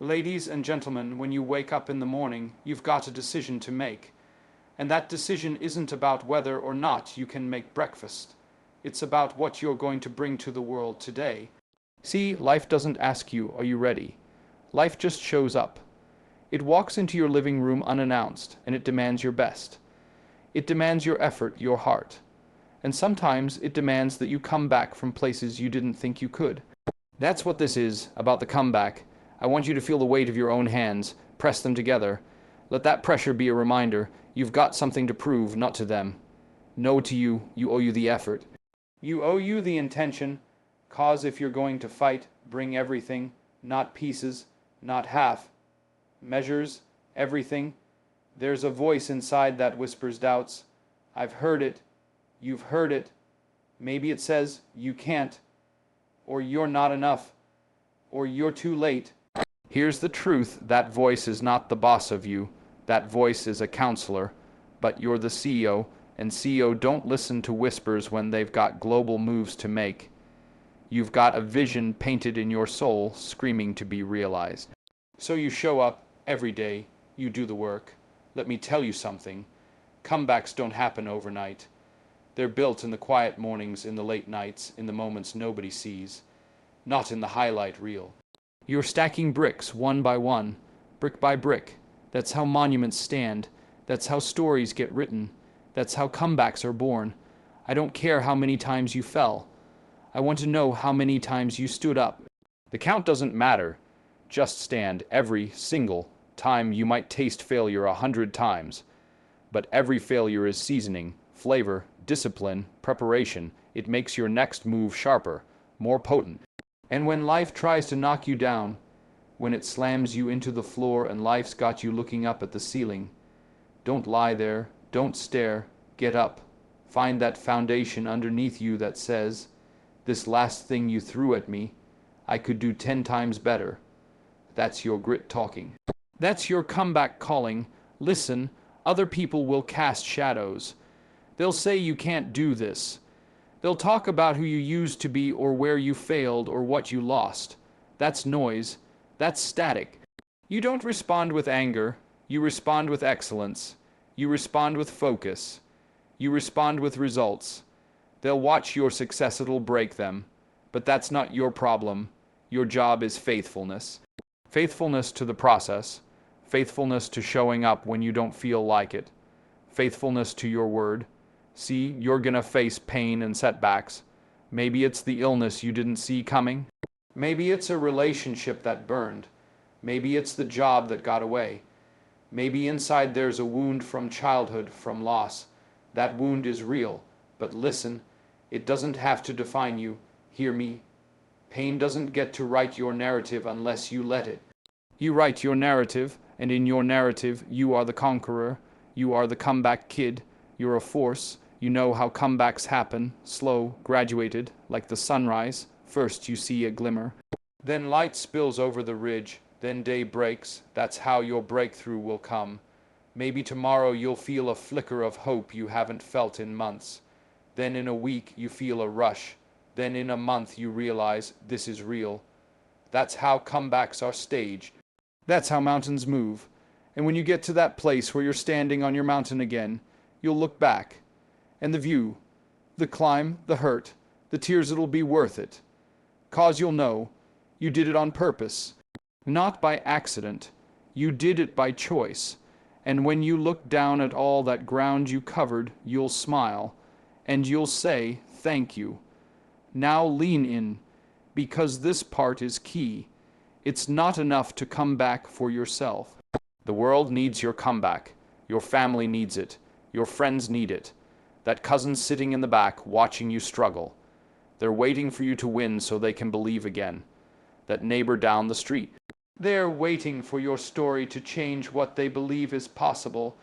Ladies and gentlemen, when you wake up in the morning, you've got a decision to make. And that decision isn't about whether or not you can make breakfast. It's about what you're going to bring to the world today. See, life doesn't ask you, are you ready? Life just shows up. It walks into your living room unannounced, and it demands your best. It demands your effort, your heart. And sometimes it demands that you come back from places you didn't think you could. That's what this is, about the comeback. I want you to feel the weight of your own hands, press them together. Let that pressure be a reminder, you've got something to prove, not to them. No to you, you owe you the effort. You owe you the intention, cause if you're going to fight, bring everything, not pieces, not half. Measures, everything. There's a voice inside that whispers doubts. I've heard it. You've heard it. Maybe it says, you can't, or you're not enough, or you're too late. Here's the truth, that voice is not the boss of you. That voice is a counselor, but you're the CEO, and CEO don't listen to whispers when they've got global moves to make. You've got a vision painted in your soul, screaming to be realized. So you show up every day, you do the work. Let me tell you something. Comebacks don't happen overnight. They're built in the quiet mornings, in the late nights, in the moments nobody sees. Not in the highlight reel. You're stacking bricks one by one, brick by brick. That's how monuments stand. That's how stories get written. That's how comebacks are born. I don't care how many times you fell. I want to know how many times you stood up. The count doesn't matter. Just stand every single time. You might taste failure 100 times. But every failure is seasoning, flavor, discipline, preparation. It makes your next move sharper, more potent. And when life tries to knock you down, when it slams you into the floor and life's got you looking up at the ceiling, don't lie there, don't stare, get up. Find that foundation underneath you that says, this last thing you threw at me, I could do 10 times better. That's your grit talking. That's your comeback calling. Listen, other people will cast shadows. They'll say you can't do this. They'll talk about who you used to be or where you failed or what you lost. That's noise. That's static. You don't respond with anger. You respond with excellence. You respond with focus. You respond with results. They'll watch your success, it'll break them. But that's not your problem. Your job is faithfulness. Faithfulness to the process. Faithfulness to showing up when you don't feel like it. Faithfulness to your word. See, you're gonna face pain and setbacks. Maybe it's the illness you didn't see coming. Maybe it's a relationship that burned. Maybe it's the job that got away. Maybe inside there's a wound from childhood, from loss. That wound is real, but listen, it doesn't have to define you. Hear me. Pain doesn't get to write your narrative unless you let it. You write your narrative, and in your narrative, you are the conqueror. You are the comeback kid. You're a force. You know how comebacks happen, slow, graduated, like the sunrise. First you see a glimmer. Then light spills over the ridge. Then day breaks. That's how your breakthrough will come. Maybe tomorrow you'll feel a flicker of hope you haven't felt in months. Then in a week you feel a rush. Then in a month you realize this is real. That's how comebacks are staged. That's how mountains move. And when you get to that place where you're standing on your mountain again, you'll look back. And the view, the climb, the hurt, the tears, it'll be worth it. 'Cause you'll know you did it on purpose, not by accident. You did it by choice. And when you look down at all that ground you covered, you'll smile, and you'll say, thank you. Now lean in, because this part is key. It's not enough to come back for yourself. The world needs your comeback. Your family needs it. Your friends need it. That cousin sitting in the back watching you struggle. They're waiting for you to win so they can believe again. That neighbor down the street. They're waiting for your story to change what they believe is possible.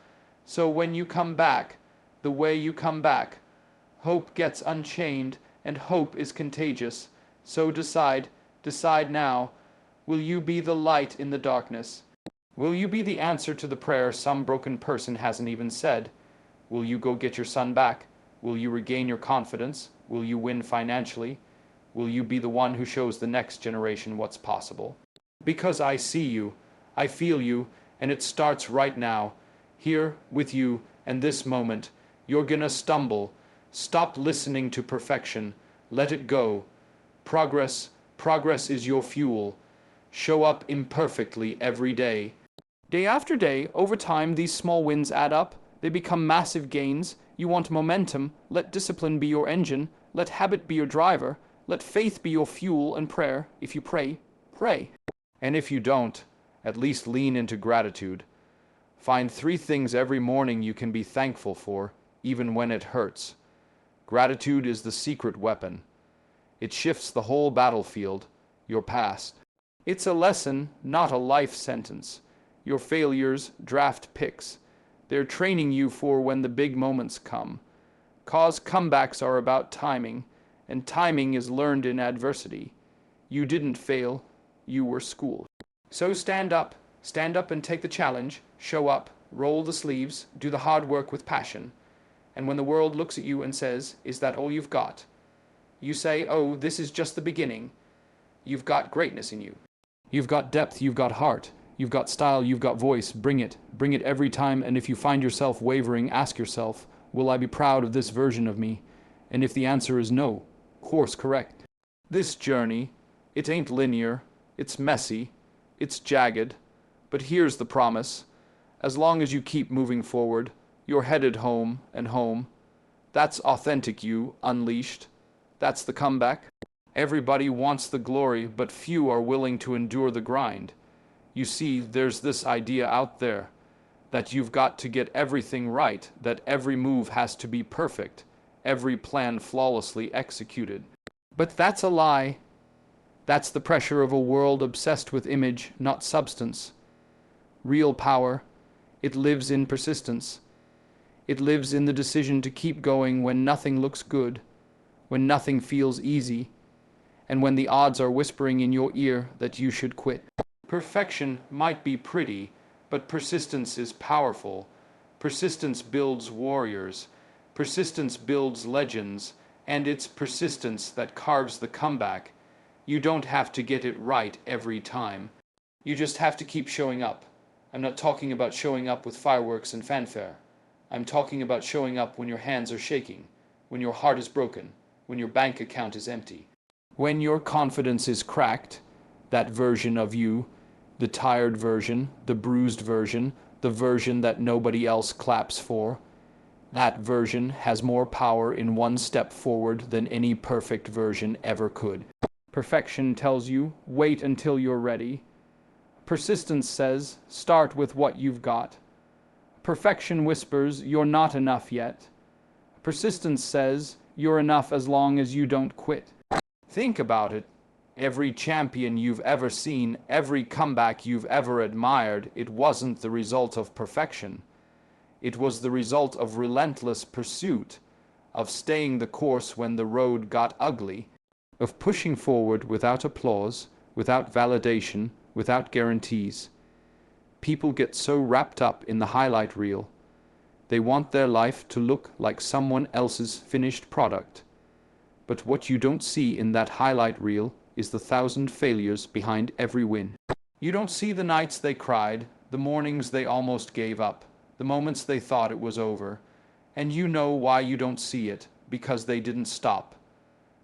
So when you come back, the way you come back, hope gets unchained and hope is contagious. So decide now, will you be the light in the darkness? Will you be the answer to the prayer some broken person hasn't even said? Will you go get your son back? Will you regain your confidence? Will you win financially? Will you be the one who shows the next generation what's possible? Because I see you, I feel you, and it starts right now, here with you, and this moment. You're gonna stumble. Stop listening to perfection. Let it go. Progress is your fuel. Show up imperfectly every day. Day after day, over time, these small wins add up. They become massive gains. You want momentum. Let discipline be your engine. Let habit be your driver. Let faith be your fuel and prayer. If you pray, pray. And if you don't, at least lean into gratitude. Find 3 things every morning you can be thankful for, even when it hurts. Gratitude is the secret weapon. It shifts the whole battlefield, your past. It's a lesson, not a life sentence. Your failures, draft picks. They're training you for when the big moments come. 'Cause comebacks are about timing, and timing is learned in adversity. You didn't fail, you were schooled. So stand up and take the challenge, show up, roll the sleeves, do the hard work with passion. And when the world looks at you and says, "Is that all you've got?" you say, "Oh, this is just the beginning." You've got greatness in you. You've got depth, you've got heart, you've got style, you've got voice. Bring it every time. And if you find yourself wavering, ask yourself, will I be proud of this version of me? And if the answer is no, course correct. This journey, it ain't linear, it's messy, it's jagged, but here's the promise. As long as you keep moving forward, you're headed home and home. That's authentic you, unleashed. That's the comeback. Everybody wants the glory, but few are willing to endure the grind. You see, there's this idea out there that you've got to get everything right, that every move has to be perfect, every plan flawlessly executed. But that's a lie. That's the pressure of a world obsessed with image, not substance. Real power, it lives in persistence. It lives in the decision to keep going when nothing looks good, when nothing feels easy, and when the odds are whispering in your ear that you should quit. Perfection might be pretty, but persistence is powerful. Persistence builds warriors. Persistence builds legends, and it's persistence that carves the comeback. You don't have to get it right every time. You just have to keep showing up. I'm not talking about showing up with fireworks and fanfare. I'm talking about showing up when your hands are shaking, when your heart is broken, when your bank account is empty. When your confidence is cracked, that version of you, the tired version, the bruised version, the version that nobody else claps for, that version has more power in one step forward than any perfect version ever could. Perfection tells you, wait until you're ready. Persistence says, start with what you've got. Perfection whispers, you're not enough yet. Persistence says, you're enough as long as you don't quit. Think about it. Every champion you've ever seen, every comeback you've ever admired, it wasn't the result of perfection. It was the result of relentless pursuit, of staying the course when the road got ugly, of pushing forward without applause, without validation, without guarantees. People get so wrapped up in the highlight reel. They want their life to look like someone else's finished product. But what you don't see in that highlight reel is the 1,000 failures behind every win. You don't see the nights they cried, the mornings they almost gave up, the moments they thought it was over. And you know why you don't see it, because they didn't stop.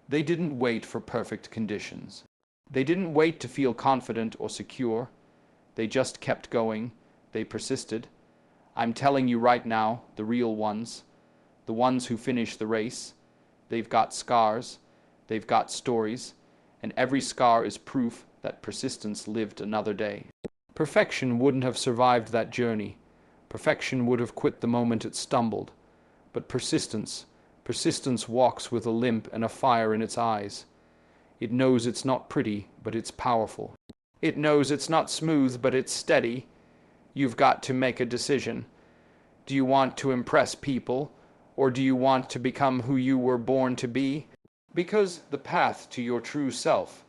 They didn't wait for perfect conditions. They didn't wait to feel confident or secure. They just kept going. They persisted. I'm telling you right now, the real ones, the ones who finish the race, they've got scars, they've got stories, and every scar is proof that persistence lived another day. Perfection wouldn't have survived that journey. Perfection would have quit the moment it stumbled. But persistence walks with a limp and a fire in its eyes. It knows it's not pretty, but it's powerful. It knows it's not smooth, but it's steady. You've got to make a decision. Do you want to impress people, or do you want to become who you were born to be? Because the path to your true self,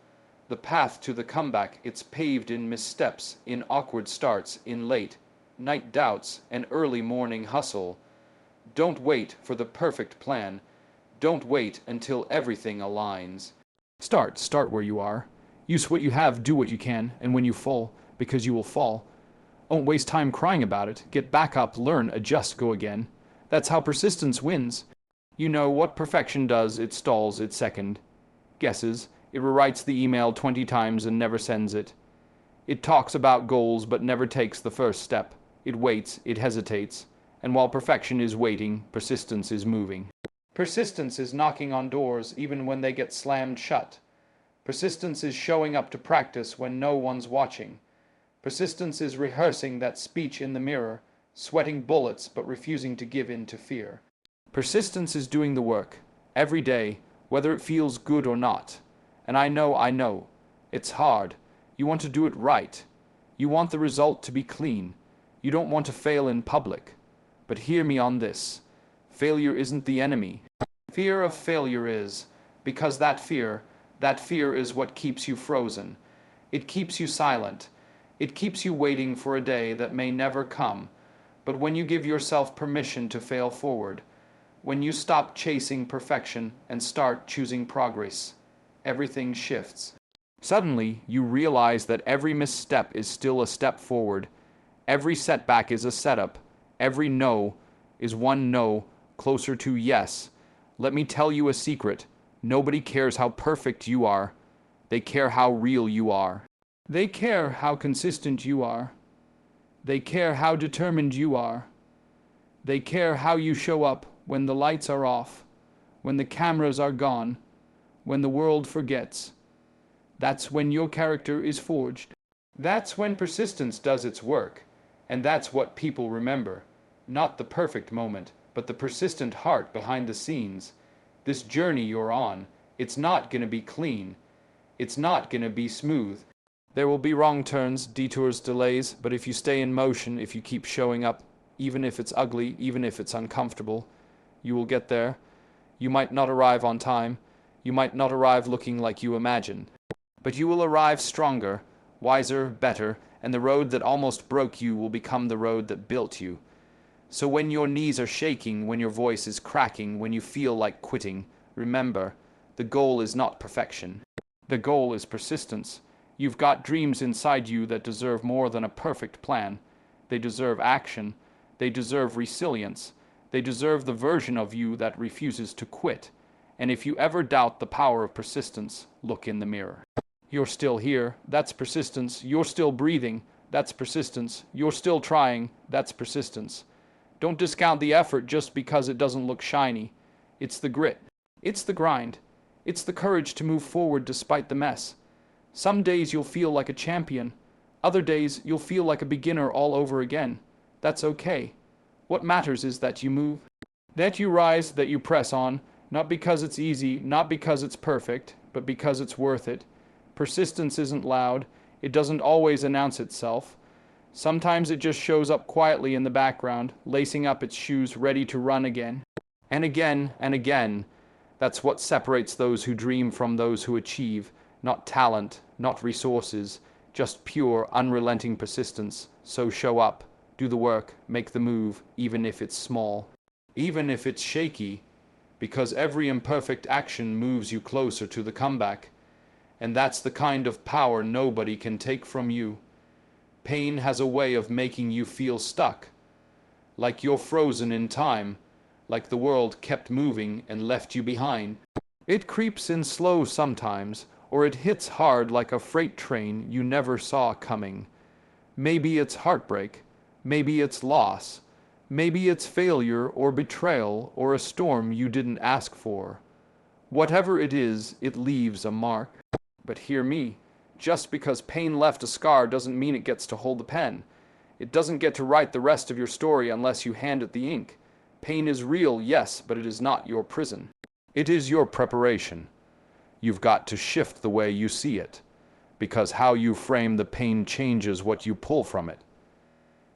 the path to the comeback, it's paved in missteps, in awkward starts, in late night doubts, and early morning hustle. Don't wait for the perfect plan. Don't wait until everything aligns. Start where you are. Use what you have, do what you can, and when you fall, because you will fall, don't waste time crying about it. Get back up, learn, adjust, go again. That's how persistence wins. You know what perfection does, it stalls, it second guesses. It rewrites the email 20 times and never sends it. It talks about goals but never takes the first step. It waits, it hesitates. And while perfection is waiting, persistence is moving. Persistence is knocking on doors even when they get slammed shut. Persistence is showing up to practice when no one's watching. Persistence is rehearsing that speech in the mirror, sweating bullets but refusing to give in to fear. Persistence is doing the work, every day, whether it feels good or not. And I know, it's hard. You want to do it right. You want the result to be clean. You don't want to fail in public. But hear me on this. Failure isn't the enemy. Fear of failure is, because that fear is what keeps you frozen. It keeps you silent. It keeps you waiting for a day that may never come. But when you give yourself permission to fail forward, when you stop chasing perfection and start choosing progress, everything shifts. Suddenly, you realize that every misstep is still a step forward. Every setback is a setup. Every no is one no closer to yes. Let me tell you a secret. Nobody cares how perfect you are. They care how real you are. They care how consistent you are. They care how determined you are. They care how you show up when the lights are off, when the cameras are gone, when the world forgets. That's when your character is forged. That's when persistence does its work. And that's what people remember. Not the perfect moment, but the persistent heart behind the scenes. This journey you're on, it's not going to be clean. It's not going to be smooth. There will be wrong turns, detours, delays, but if you stay in motion, if you keep showing up, even if it's ugly, even if it's uncomfortable, you will get there. You might not arrive on time. You might not arrive looking like you imagined. But you will arrive stronger, wiser, better, and the road that almost broke you will become the road that built you. So when your knees are shaking, when your voice is cracking, when you feel like quitting, remember, the goal is not perfection. The goal is persistence. You've got dreams inside you that deserve more than a perfect plan. They deserve action. They deserve resilience. They deserve the version of you that refuses to quit. And if you ever doubt the power of persistence, look in the mirror. You're still here. That's persistence. You're still breathing. That's persistence. You're still trying. That's persistence. Don't discount the effort just because it doesn't look shiny. It's the grit. It's the grind. It's the courage to move forward despite the mess. Some days you'll feel like a champion. Other days you'll feel like a beginner all over again. That's okay. What matters is that you move, that you rise, that you press on, not because it's easy, not because it's perfect, but because it's worth it. Persistence isn't loud. It doesn't always announce itself. Sometimes it just shows up quietly in the background, lacing up its shoes ready to run again. And again and again. That's what separates those who dream from those who achieve. Not talent, not resources, just pure, unrelenting persistence. So show up, do the work, make the move, even if it's small, even if it's shaky, because every imperfect action moves you closer to the comeback. And that's the kind of power nobody can take from you. Pain has a way of making you feel stuck, like you're frozen in time, like the world kept moving and left you behind. It creeps in slow sometimes, or it hits hard like a freight train you never saw coming. Maybe it's heartbreak, maybe it's loss, maybe it's failure or betrayal or a storm you didn't ask for. Whatever it is, it leaves a mark. But hear me, just because pain left a scar doesn't mean it gets to hold the pen. It doesn't get to write the rest of your story unless you hand it the ink. Pain is real, yes, but it is not your prison. It is your preparation. You've got to shift the way you see it, because how you frame the pain changes what you pull from it.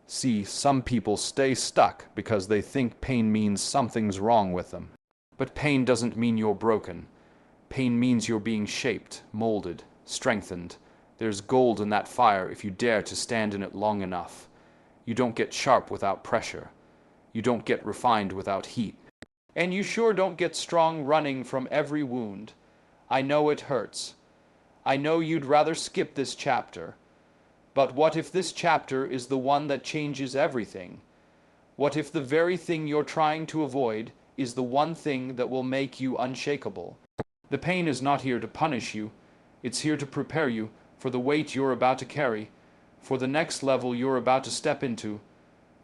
See, some people stay stuck because they think pain means something's wrong with them. But pain doesn't mean you're broken. Pain means you're being shaped, molded, strengthened. There's gold in that fire if you dare to stand in it long enough. You don't get sharp without pressure. You don't get refined without heat. And you sure don't get strong running from every wound. I know it hurts. I know you'd rather skip this chapter. But what if this chapter is the one that changes everything? What if the very thing you're trying to avoid is the one thing that will make you unshakable? The pain is not here to punish you. It's here to prepare you for the weight you're about to carry, for the next level you're about to step into,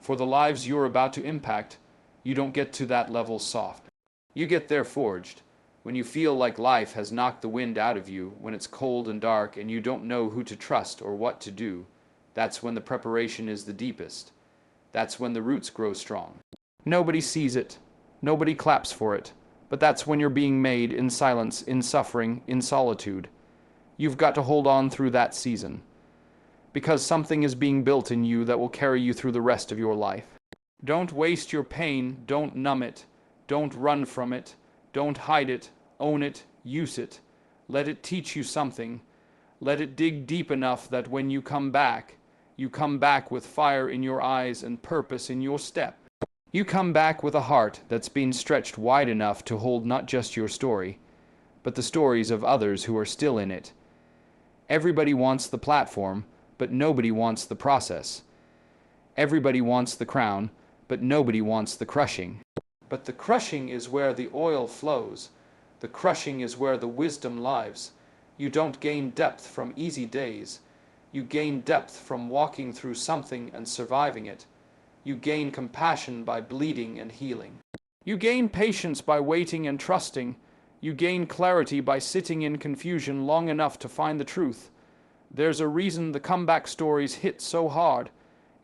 for the lives you're about to impact. You don't get to that level soft. You get there forged. When you feel like life has knocked the wind out of you, when it's cold and dark and you don't know who to trust or what to do, that's when the preparation is the deepest. That's when the roots grow strong. Nobody sees it. Nobody claps for it. But that's when you're being made in silence, in suffering, in solitude. You've got to hold on through that season. Because something is being built in you that will carry you through the rest of your life. Don't waste your pain. Don't numb it. Don't run from it. Don't hide it. Own it. Use it. Let it teach you something. Let it dig deep enough that when you come back with fire in your eyes and purpose in your step. You come back with a heart that's been stretched wide enough to hold not just your story, but the stories of others who are still in it. Everybody wants the platform, but nobody wants the process. Everybody wants the crown, but nobody wants the crushing. But the crushing is where the oil flows. The crushing is where the wisdom lives. You don't gain depth from easy days. You gain depth from walking through something and surviving it. You gain compassion by bleeding and healing. You gain patience by waiting and trusting. You gain clarity by sitting in confusion long enough to find the truth. There's a reason the comeback stories hit so hard.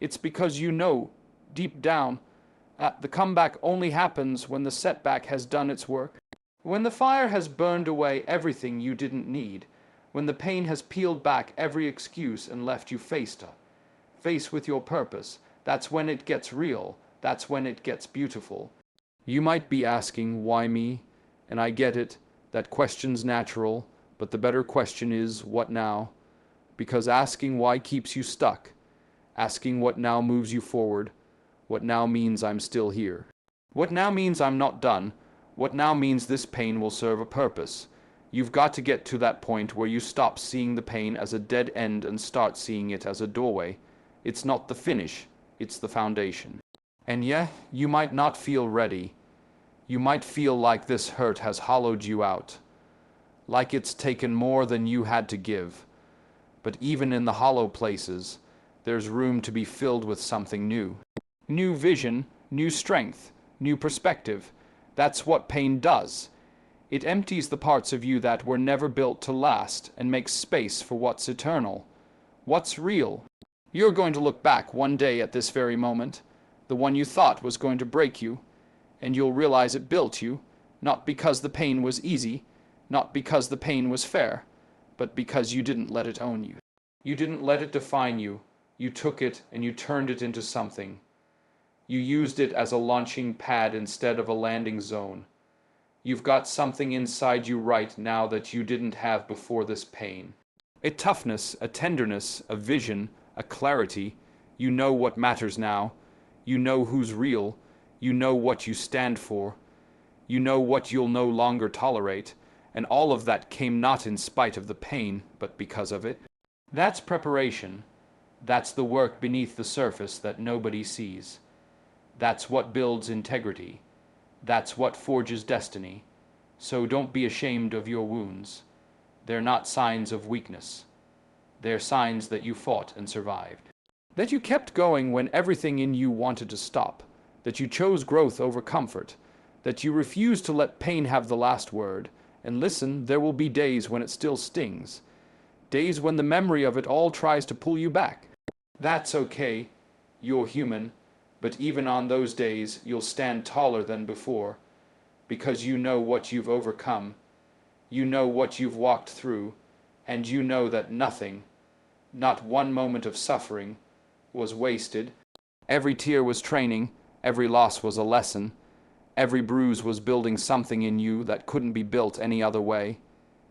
It's because you know, deep down, that the comeback only happens when the setback has done its work. When the fire has burned away everything you didn't need. When the pain has peeled back every excuse and left you face with your purpose. That's when it gets real. That's when it gets beautiful. You might be asking, why me? And I get it. That question's natural. But the better question is, what now? Because asking why keeps you stuck. Asking what now moves you forward. What now means I'm still here. What now means I'm not done. What now means this pain will serve a purpose. You've got to get to that point where you stop seeing the pain as a dead end and start seeing it as a doorway. It's not the finish. It's the foundation. And yeah, you might not feel ready. You might feel like this hurt has hollowed you out. Like it's taken more than you had to give. But even in the hollow places, there's room to be filled with something new. New vision, new strength, new perspective. That's what pain does. It empties the parts of you that were never built to last and makes space for what's eternal. What's real. You're going to look back one day at this very moment, the one you thought was going to break you, and you'll realize it built you, not because the pain was easy, not because the pain was fair, but because you didn't let it own you. You didn't let it define you. You took it and you turned it into something. You used it as a launching pad instead of a landing zone. You've got something inside you right now that you didn't have before this pain. A toughness, a tenderness, a vision, a clarity. You know what matters now. You know who's real. You know what you stand for. You know what you'll no longer tolerate. And all of that came not in spite of the pain, but because of it. That's preparation. That's the work beneath the surface that nobody sees. That's what builds integrity. That's what forges destiny. So don't be ashamed of your wounds. They're not signs of weakness. They're signs that you fought and survived. That you kept going when everything in you wanted to stop. That you chose growth over comfort. That you refused to let pain have the last word. And listen, there will be days when it still stings. Days when the memory of it all tries to pull you back. That's okay. You're human. But even on those days, you'll stand taller than before, because you know what you've overcome, you know what you've walked through, and you know that nothing, not one moment of suffering, was wasted. Every tear was training, every loss was a lesson, every bruise was building something in you that couldn't be built any other way.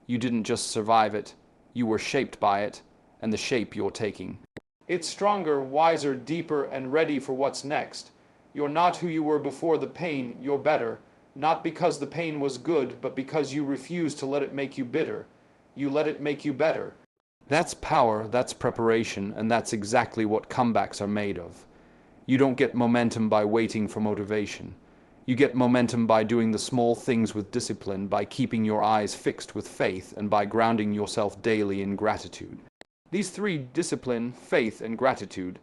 You didn't just survive it, you were shaped by it, and the shape you're taking. It's stronger, wiser, deeper, and ready for what's next. You're not who you were before the pain, you're better. Not because the pain was good, but because you refused to let it make you bitter. You let it make you better. That's power, that's preparation, and that's exactly what comebacks are made of. You don't get momentum by waiting for motivation. You get momentum by doing the small things with discipline, by keeping your eyes fixed with faith, and by grounding yourself daily in gratitude. These three, discipline, faith, and gratitude,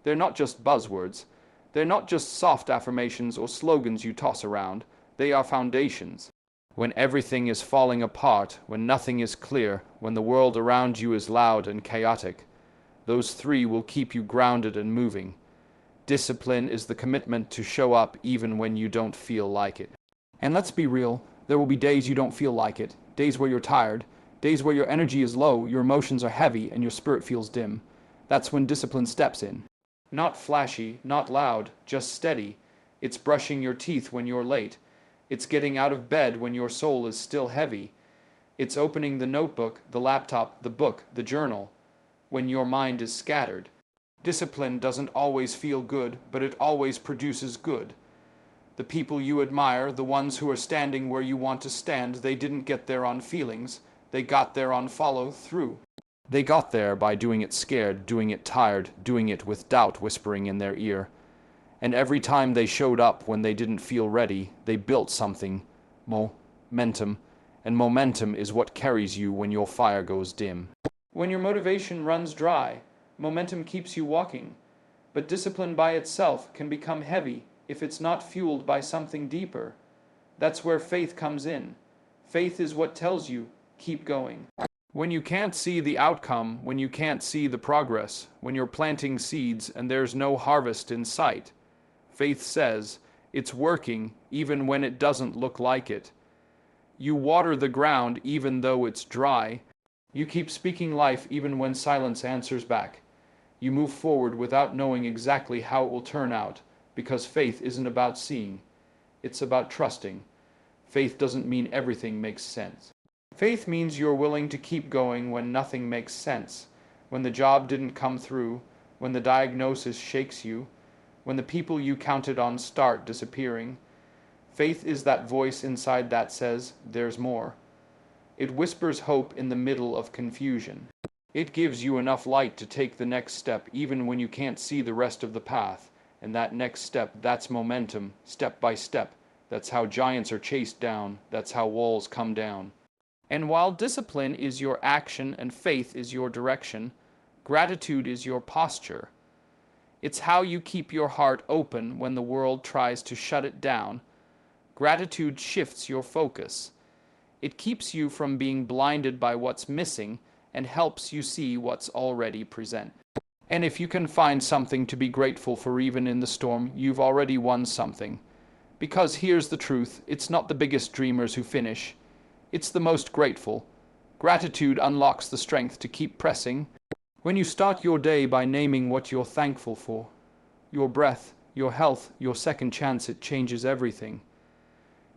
they're not just buzzwords. They're not just soft affirmations or slogans you toss around. They are foundations. When everything is falling apart, when nothing is clear, when the world around you is loud and chaotic, those three will keep you grounded and moving. Discipline is the commitment to show up even when you don't feel like it. And let's be real, there will be days you don't feel like it, days where you're tired, days where your energy is low, your emotions are heavy, and your spirit feels dim. That's when discipline steps in. Not flashy, not loud, just steady. It's brushing your teeth when you're late. It's getting out of bed when your soul is still heavy. It's opening the notebook, the laptop, the book, the journal, when your mind is scattered. Discipline doesn't always feel good, but it always produces good. The people you admire, the ones who are standing where you want to stand, they didn't get there on feelings. They got there on follow-through. They got there by doing it scared, doing it tired, doing it with doubt whispering in their ear. And every time they showed up when they didn't feel ready, they built something. Momentum. And momentum is what carries you when your fire goes dim. When your motivation runs dry, momentum keeps you walking. But discipline by itself can become heavy if it's not fueled by something deeper. That's where faith comes in. Faith is what tells you, keep going. When you can't see the outcome, when you can't see the progress, when you're planting seeds and there's no harvest in sight, faith says it's working even when it doesn't look like it. You water the ground even though it's dry. You keep speaking life even when silence answers back. You move forward without knowing exactly how it will turn out, because faith isn't about seeing. It's about trusting. Faith doesn't mean everything makes sense. Faith means you're willing to keep going when nothing makes sense, when the job didn't come through, when the diagnosis shakes you, when the people you counted on start disappearing. Faith is that voice inside that says, there's more. It whispers hope in the middle of confusion. It gives you enough light to take the next step even when you can't see the rest of the path. And that next step, that's momentum, step by step. That's how giants are chased down. That's how walls come down. And while discipline is your action and faith is your direction, gratitude is your posture. It's how you keep your heart open when the world tries to shut it down. Gratitude shifts your focus. It keeps you from being blinded by what's missing and helps you see what's already present. And if you can find something to be grateful for even in the storm, you've already won something. Because here's the truth, it's not the biggest dreamers who finish. It's the most grateful. Gratitude unlocks the strength to keep pressing. When you start your day by naming what you're thankful for, your breath, your health, your second chance, it changes everything.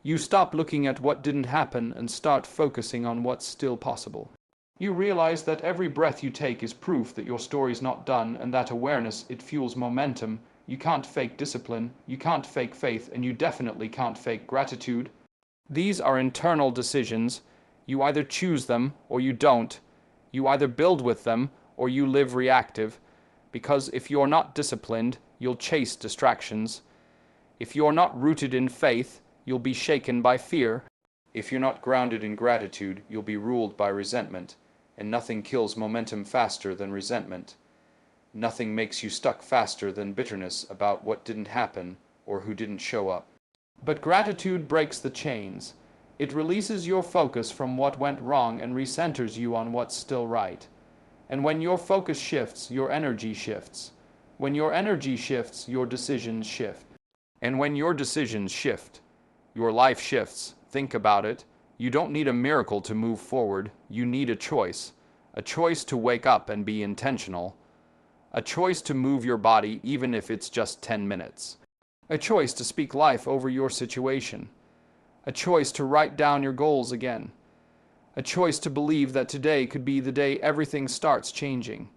You stop looking at what didn't happen and start focusing on what's still possible. You realize that every breath you take is proof that your story's not done, and that awareness, it fuels momentum. You can't fake discipline, you can't fake faith, and you definitely can't fake gratitude. These are internal decisions. You either choose them or you don't. You either build with them or you live reactive. Because if you're not disciplined, you'll chase distractions. If you're not rooted in faith, you'll be shaken by fear. If you're not grounded in gratitude, you'll be ruled by resentment. And nothing kills momentum faster than resentment. Nothing makes you stuck faster than bitterness about what didn't happen or who didn't show up. But gratitude breaks the chains. It releases your focus from what went wrong and recenters you on what's still right. And when your focus shifts, your energy shifts. When your energy shifts, your decisions shift. And when your decisions shift, your life shifts. Think about it. You don't need a miracle to move forward. You need a choice. A choice to wake up and be intentional. A choice to move your body even if it's just 10 minutes. A choice to speak life over your situation. A choice to write down your goals again. A choice to believe that today could be the day everything starts changing.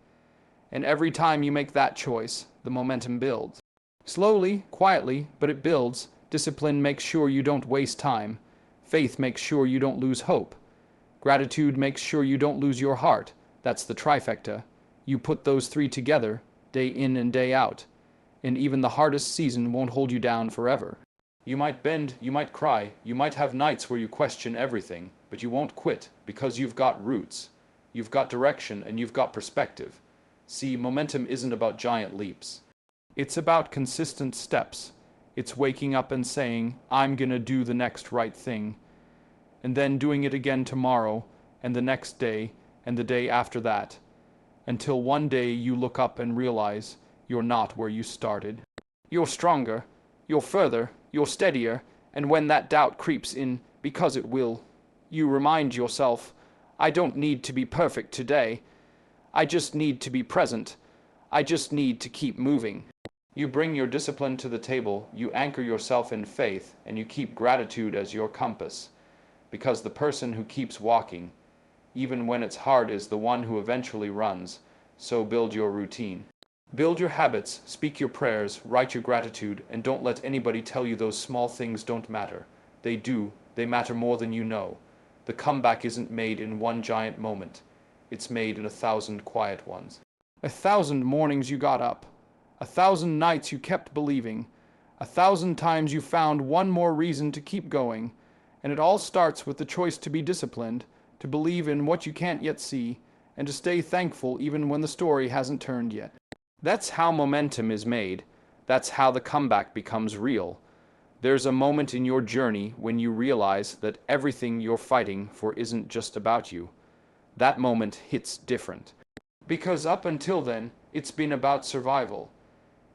And every time you make that choice, the momentum builds. Slowly, quietly, but it builds. Discipline makes sure you don't waste time. Faith makes sure you don't lose hope. Gratitude makes sure you don't lose your heart. That's the trifecta. You put those three together, day in and day out, and even the hardest season won't hold you down forever. You might bend, you might cry, you might have nights where you question everything, but you won't quit because you've got roots. You've got direction and you've got perspective. See, momentum isn't about giant leaps. It's about consistent steps. It's waking up and saying, I'm gonna do the next right thing, and then doing it again tomorrow, and the next day, and the day after that, until one day you look up and realize you're not where you started. You're stronger, you're further, you're steadier, and when that doubt creeps in, because it will, you remind yourself, I don't need to be perfect today. I just need to be present. I just need to keep moving. You bring your discipline to the table, you anchor yourself in faith, and you keep gratitude as your compass. Because the person who keeps walking, even when it's hard, is the one who eventually runs. So build your routine. Build your habits, speak your prayers, write your gratitude, and don't let anybody tell you those small things don't matter. They do. They matter more than you know. The comeback isn't made in one giant moment. It's made in 1,000 quiet ones. 1,000 mornings you got up. 1,000 nights you kept believing. 1,000 times you found one more reason to keep going. And it all starts with the choice to be disciplined, to believe in what you can't yet see, and to stay thankful even when the story hasn't turned yet. That's how momentum is made. That's how the comeback becomes real. There's a moment in your journey when you realize that everything you're fighting for isn't just about you. That moment hits different. Because up until then, it's been about survival.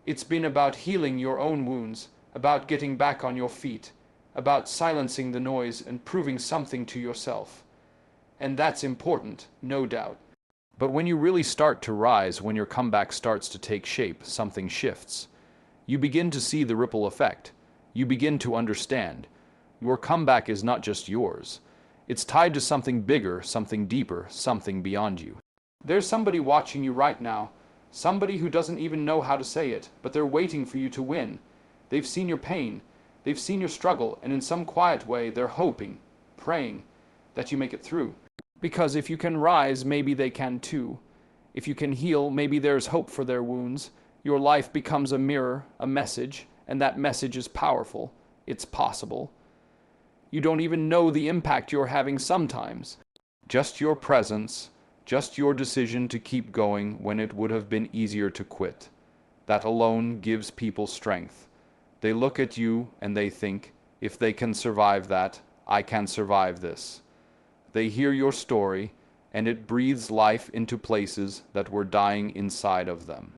It's been about healing your own wounds, about getting back on your feet, about silencing the noise and proving something to yourself. And that's important, no doubt. But when you really start to rise, when your comeback starts to take shape, something shifts. You begin to see the ripple effect. You begin to understand. Your comeback is not just yours. It's tied to something bigger, something deeper, something beyond you. There's somebody watching you right now, somebody who doesn't even know how to say it, but they're waiting for you to win. They've seen your pain, they've seen your struggle, and in some quiet way, they're hoping, praying that you make it through. Because if you can rise, maybe they can too. If you can heal, maybe there's hope for their wounds. Your life becomes a mirror, a message, and that message is powerful. It's possible. You don't even know the impact you're having sometimes. Just your presence, just your decision to keep going when it would have been easier to quit. That alone gives people strength. They look at you and they think, if they can survive that, I can survive this. They hear your story, and it breathes life into places that were dying inside of them.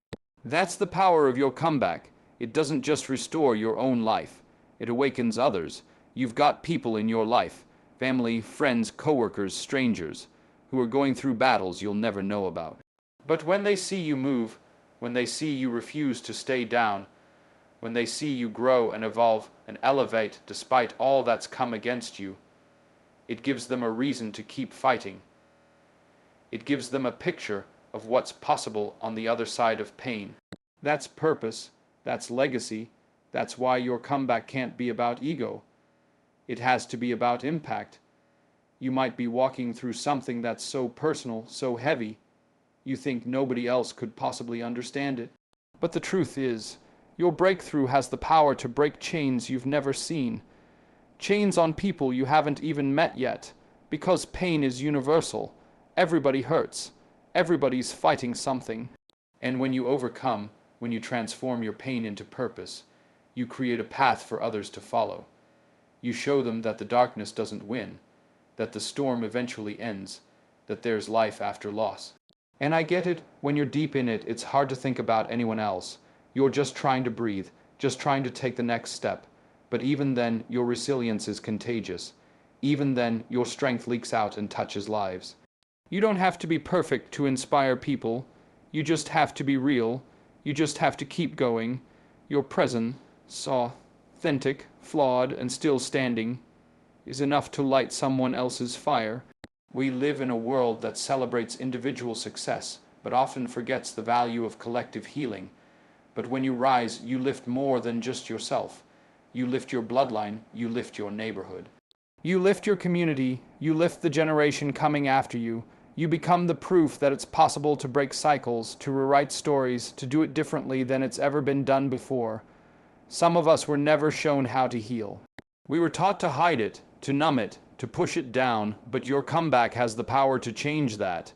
That's the power of your comeback. It doesn't just restore your own life. It awakens others. You've got people in your life, family, friends, coworkers, strangers, who are going through battles you'll never know about. But when they see you move, when they see you refuse to stay down, when they see you grow and evolve and elevate despite all that's come against you, it gives them a reason to keep fighting. It gives them a picture of what's possible on the other side of pain. That's purpose, that's legacy, that's why your comeback can't be about ego. It has to be about impact. You might be walking through something that's so personal, so heavy, you think nobody else could possibly understand it. But the truth is, your breakthrough has the power to break chains you've never seen. Chains on people you haven't even met yet, because pain is universal. Everybody hurts. Everybody's fighting something. And when you overcome, when you transform your pain into purpose, you create a path for others to follow. You show them that the darkness doesn't win, that the storm eventually ends, that there's life after loss. And I get it, when you're deep in it, it's hard to think about anyone else. You're just trying to breathe, just trying to take the next step. But even then, your resilience is contagious. Even then, your strength leaks out and touches lives. You don't have to be perfect to inspire people. You just have to be real. You just have to keep going. Your presence, authentic, flawed, and still standing, is enough to light someone else's fire. We live in a world that celebrates individual success, but often forgets the value of collective healing. But when you rise, you lift more than just yourself. You lift your bloodline, you lift your neighborhood. You lift your community, you lift the generation coming after you. You become the proof that it's possible to break cycles, to rewrite stories, to do it differently than it's ever been done before. Some of us were never shown how to heal. We were taught to hide it, to numb it, to push it down, but your comeback has the power to change that.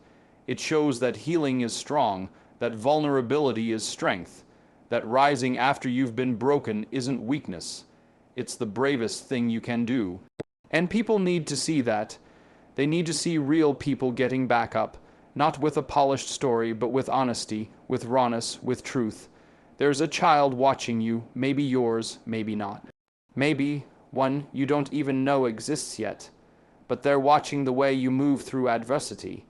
It shows that healing is strong, that vulnerability is strength, that rising after you've been broken isn't weakness. It's the bravest thing you can do. And people need to see that. They need to see real people getting back up, not with a polished story, but with honesty, with rawness, with truth. There's a child watching you, maybe yours, maybe not. Maybe one you don't even know exists yet, but they're watching the way you move through adversity.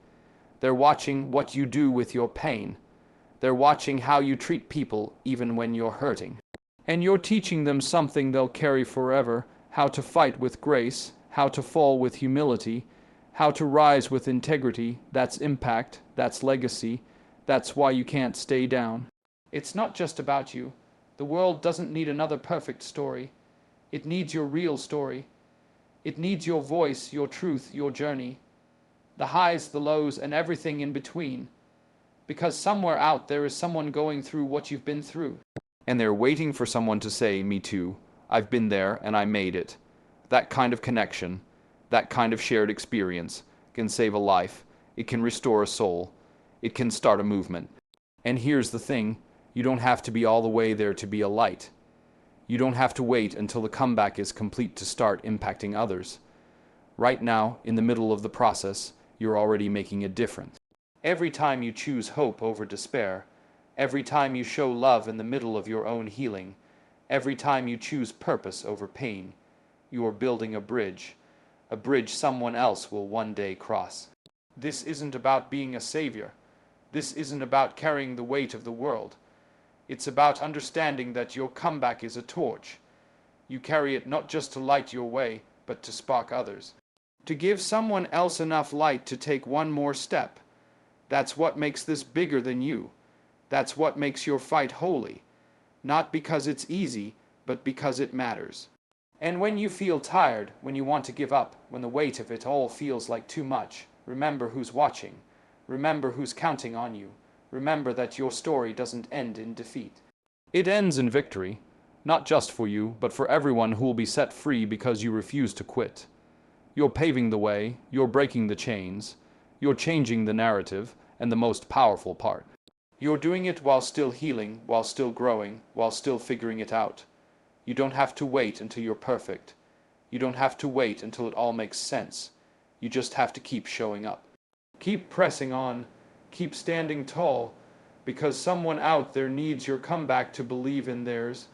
They're watching what you do with your pain. They're watching how you treat people even when you're hurting. And you're teaching them something they'll carry forever, how to fight with grace, how to fall with humility, how to rise with integrity. That's impact, that's legacy, that's why you can't stay down. It's not just about you. The world doesn't need another perfect story. It needs your real story. It needs your voice, your truth, your journey. The highs, the lows, and everything in between. Because somewhere out there is someone going through what you've been through. And they're waiting for someone to say, me too. I've been there and I made it. That kind of connection, that kind of shared experience can save a life. It can restore a soul. It can start a movement. And here's the thing. You don't have to be all the way there to be a light. You don't have to wait until the comeback is complete to start impacting others. Right now, in the middle of the process, you're already making a difference. Every time you choose hope over despair, every time you show love in the middle of your own healing, every time you choose purpose over pain, you are building a bridge someone else will one day cross. This isn't about being a savior. This isn't about carrying the weight of the world. It's about understanding that your comeback is a torch. You carry it not just to light your way, but to spark others. To give someone else enough light to take one more step. That's what makes this bigger than you. That's what makes your fight holy. Not because it's easy, but because it matters. And when you feel tired, when you want to give up, when the weight of it all feels like too much, remember who's watching. Remember who's counting on you. Remember that your story doesn't end in defeat. It ends in victory, not just for you, but for everyone who will be set free because you refuse to quit. You're paving the way, you're breaking the chains, you're changing the narrative, and the most powerful part. You're doing it while still healing, while still growing, while still figuring it out. You don't have to wait until you're perfect. You don't have to wait until it all makes sense. You just have to keep showing up. Keep pressing on. Keep standing tall, because someone out there needs your comeback to believe in theirs.